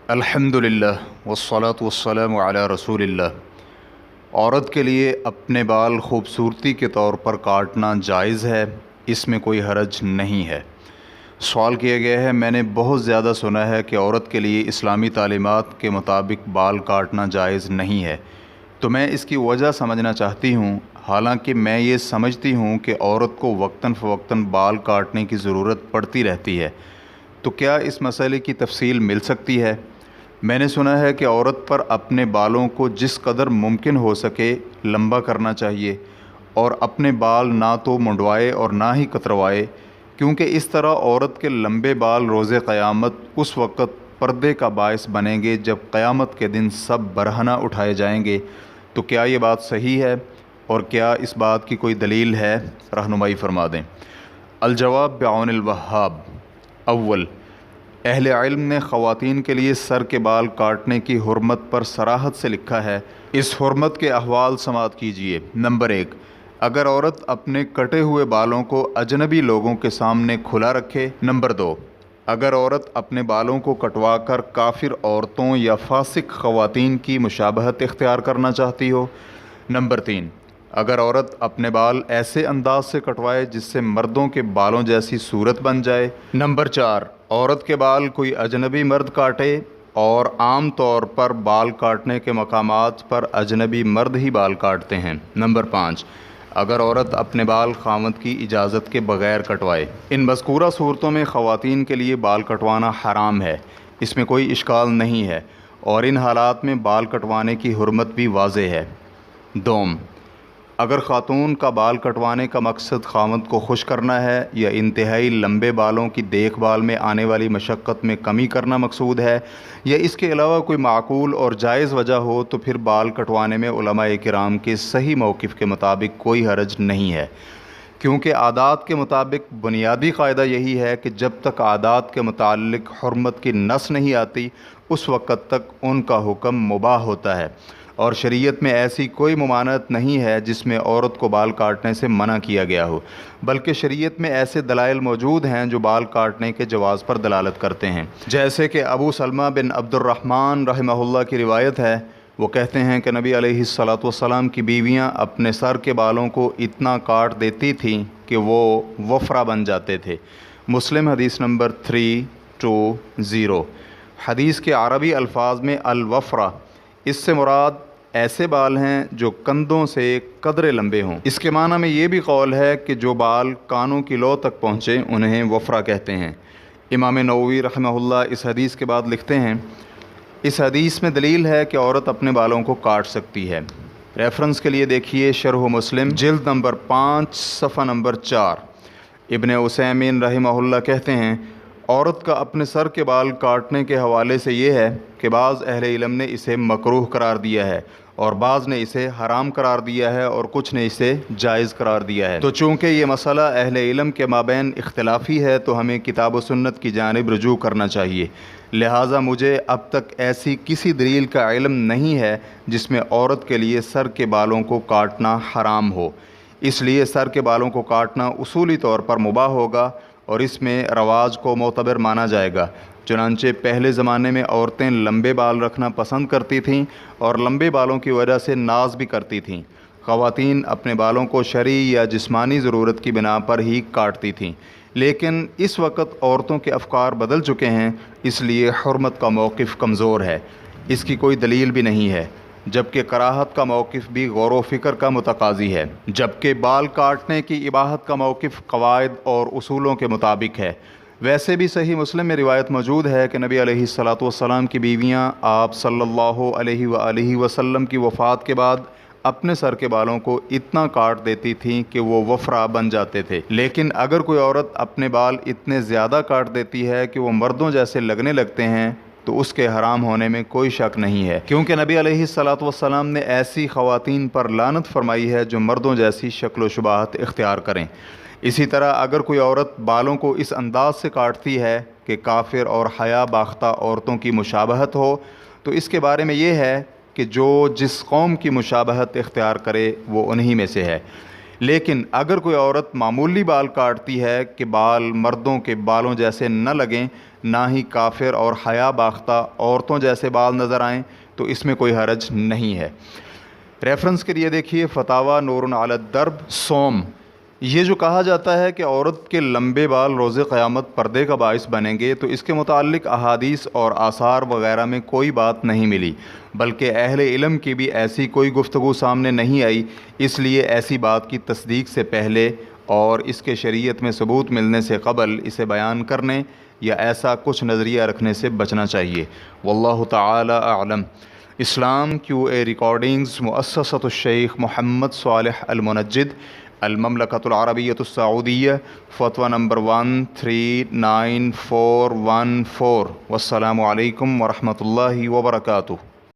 الحمدللہ والصلاة والسلام علی رسول اللہ۔ عورت کے لیے اپنے بال خوبصورتی کے طور پر کاٹنا جائز ہے، اس میں کوئی حرج نہیں ہے۔ سوال کیا گیا ہے، میں نے بہت زیادہ سنا ہے کہ عورت کے لیے اسلامی تعلیمات کے مطابق بال کاٹنا جائز نہیں ہے، تو میں اس کی وجہ سمجھنا چاہتی ہوں۔ حالانکہ میں یہ سمجھتی ہوں کہ عورت کو وقتاً فوقتاً بال کاٹنے کی ضرورت پڑتی رہتی ہے، تو کیا اس مسئلے کی تفصیل مل سکتی ہے؟ میں نے سنا ہے کہ عورت پر اپنے بالوں کو جس قدر ممکن ہو سکے لمبا کرنا چاہیے، اور اپنے بال نہ تو منڈوائے اور نہ ہی کتروائے، کیونکہ اس طرح عورت کے لمبے بال روز قیامت اس وقت پردے کا باعث بنیں گے جب قیامت کے دن سب برہنہ اٹھائے جائیں گے۔ تو کیا یہ بات صحیح ہے، اور کیا اس بات کی کوئی دلیل ہے؟ رہنمائی فرما دیں۔ الجواب بعون الوہاب۔ اول، اہل علم نے خواتین کے لیے سر کے بال کاٹنے کی حرمت پر صراحت سے لکھا ہے۔ اس حرمت کے احوال سماعت کیجیے۔ نمبر 1، اگر عورت اپنے کٹے ہوئے بالوں کو اجنبی لوگوں کے سامنے کھلا رکھے۔ نمبر 2، اگر عورت اپنے بالوں کو کٹوا کر کافر عورتوں یا فاسق خواتین کی مشابہت اختیار کرنا چاہتی ہو۔ نمبر 3، اگر عورت اپنے بال ایسے انداز سے کٹوائے جس سے مردوں کے بالوں جیسی صورت بن جائے۔ نمبر 4، عورت کے بال کوئی اجنبی مرد کاٹے، اور عام طور پر بال کاٹنے کے مقامات پر اجنبی مرد ہی بال کاٹتے ہیں۔ نمبر 5، اگر عورت اپنے بال خاوند کی اجازت کے بغیر کٹوائے۔ ان مذکورہ صورتوں میں خواتین کے لیے بال کٹوانا حرام ہے، اس میں کوئی اشکال نہیں ہے، اور ان حالات میں بال کٹوانے کی حرمت بھی واضح ہے۔ دوم، اگر خاتون کا بال کٹوانے کا مقصد خاوند کو خوش کرنا ہے یا انتہائی لمبے بالوں کی دیکھ بھال میں آنے والی مشقت میں کمی کرنا مقصود ہے، یا اس کے علاوہ کوئی معقول اور جائز وجہ ہو، تو پھر بال کٹوانے میں علماء کرام کے صحیح موقف کے مطابق کوئی حرج نہیں ہے، کیونکہ عادات کے مطابق بنیادی قاعدہ یہی ہے کہ جب تک عادات کے متعلق حرمت کی نص نہیں آتی اس وقت تک ان کا حکم مباح ہوتا ہے، اور شریعت میں ایسی کوئی ممانعت نہیں ہے جس میں عورت کو بال کاٹنے سے منع کیا گیا ہو، بلکہ شریعت میں ایسے دلائل موجود ہیں جو بال کاٹنے کے جواز پر دلالت کرتے ہیں۔ جیسے کہ ابو سلمہ بن عبد الرحمن رحمہ اللہ کی روایت ہے، وہ کہتے ہیں کہ نبی علیہ الصلاۃ کی بیویاں اپنے سر کے بالوں کو اتنا کاٹ دیتی تھیں کہ وہ وفرہ بن جاتے تھے۔ مسلم حدیث نمبر 320۔ حدیث کے عربی الفاظ میں الوفرہ، اس سے مراد ایسے بال ہیں جو کندھوں سے قدرے لمبے ہوں۔ اس کے معنی میں یہ بھی قول ہے کہ جو بال کانوں کی لو تک پہنچے انہیں وفرہ کہتے ہیں۔ امام نووی رحمہ اللہ اس حدیث کے بعد لکھتے ہیں، اس حدیث میں دلیل ہے کہ عورت اپنے بالوں کو کاٹ سکتی ہے۔ ریفرنس کے لیے دیکھیے شرح مسلم جلد نمبر 5 صفحہ نمبر 4۔ ابن عثیمین رحمہ اللہ کہتے ہیں، عورت کا اپنے سر کے بال کاٹنے کے حوالے سے یہ ہے کہ بعض اہل علم نے اسے مکروہ قرار دیا ہے، اور بعض نے اسے حرام قرار دیا ہے، اور کچھ نے اسے جائز قرار دیا ہے۔ تو چونکہ یہ مسئلہ اہل علم کے مابین اختلافی ہے تو ہمیں کتاب و سنت کی جانب رجوع کرنا چاہیے، لہٰذا مجھے اب تک ایسی کسی دلیل کا علم نہیں ہے جس میں عورت کے لیے سر کے بالوں کو کاٹنا حرام ہو، اس لیے سر کے بالوں کو کاٹنا اصولی طور پر مباح ہوگا، اور اس میں رواج کو معتبر مانا جائے گا۔ چنانچہ پہلے زمانے میں عورتیں لمبے بال رکھنا پسند کرتی تھیں، اور لمبے بالوں کی وجہ سے ناز بھی کرتی تھیں۔ خواتین اپنے بالوں کو شرعی یا جسمانی ضرورت کی بنا پر ہی کاٹتی تھیں، لیکن اس وقت عورتوں کے افکار بدل چکے ہیں، اس لیے حرمت کا موقف کمزور ہے، اس کی کوئی دلیل بھی نہیں ہے، جبکہ کراہت کا موقف بھی غور و فکر کا متقاضی ہے، جبکہ بال کاٹنے کی اباحت کا موقف قواعد اور اصولوں کے مطابق ہے۔ ویسے بھی صحیح مسلم میں روایت موجود ہے کہ نبی علیہ الصلاۃ کی بیویاں آپ صلی اللہ علیہ وآلہ وسلم کی وفات کے بعد اپنے سر کے بالوں کو اتنا کاٹ دیتی تھیں کہ وہ وفرہ بن جاتے تھے۔ لیکن اگر کوئی عورت اپنے بال اتنے زیادہ کاٹ دیتی ہے کہ وہ مردوں جیسے لگنے لگتے ہیں تو اس کے حرام ہونے میں کوئی شک نہیں ہے، کیونکہ نبی علیہ الصلاۃ نے ایسی خواتین پر لعنت فرمائی ہے جو مردوں جیسی شکل و شباہت اختیار کریں۔ اسی طرح اگر کوئی عورت بالوں کو اس انداز سے کاٹتی ہے کہ کافر اور حیا باختہ عورتوں کی مشابہت ہو، تو اس کے بارے میں یہ ہے کہ جو جس قوم کی مشابہت اختیار کرے وہ انہی میں سے ہے۔ لیکن اگر کوئی عورت معمولی بال کاٹتی ہے کہ بال مردوں کے بالوں جیسے نہ لگیں، نہ ہی کافر اور حیا باختہ عورتوں جیسے بال نظر آئیں تو اس میں کوئی حرج نہیں ہے۔ ریفرنس کے لیے دیکھیے فتاویٰ نور علی الدرب صوم۔ یہ جو کہا جاتا ہے کہ عورت کے لمبے بال روز قیامت پردے کا باعث بنیں گے، تو اس کے متعلق احادیث اور آثار وغیرہ میں کوئی بات نہیں ملی، بلکہ اہل علم کی بھی ایسی کوئی گفتگو سامنے نہیں آئی۔ اس لیے ایسی بات کی تصدیق سے پہلے اور اس کے شریعت میں ثبوت ملنے سے قبل اسے بیان کرنے یا ایسا کچھ نظریہ رکھنے سے بچنا چاہیے۔ واللہ تعالی اعلم۔ اسلام کیو اے ریکارڈنگز، مؤسسۃ الشیخ محمد صالح المنجد، المملکۃ العربیۃ السعودیہ، فتویٰ نمبر 139414۔ والسلام علیکم ورحمۃ اللہ وبرکاتہ۔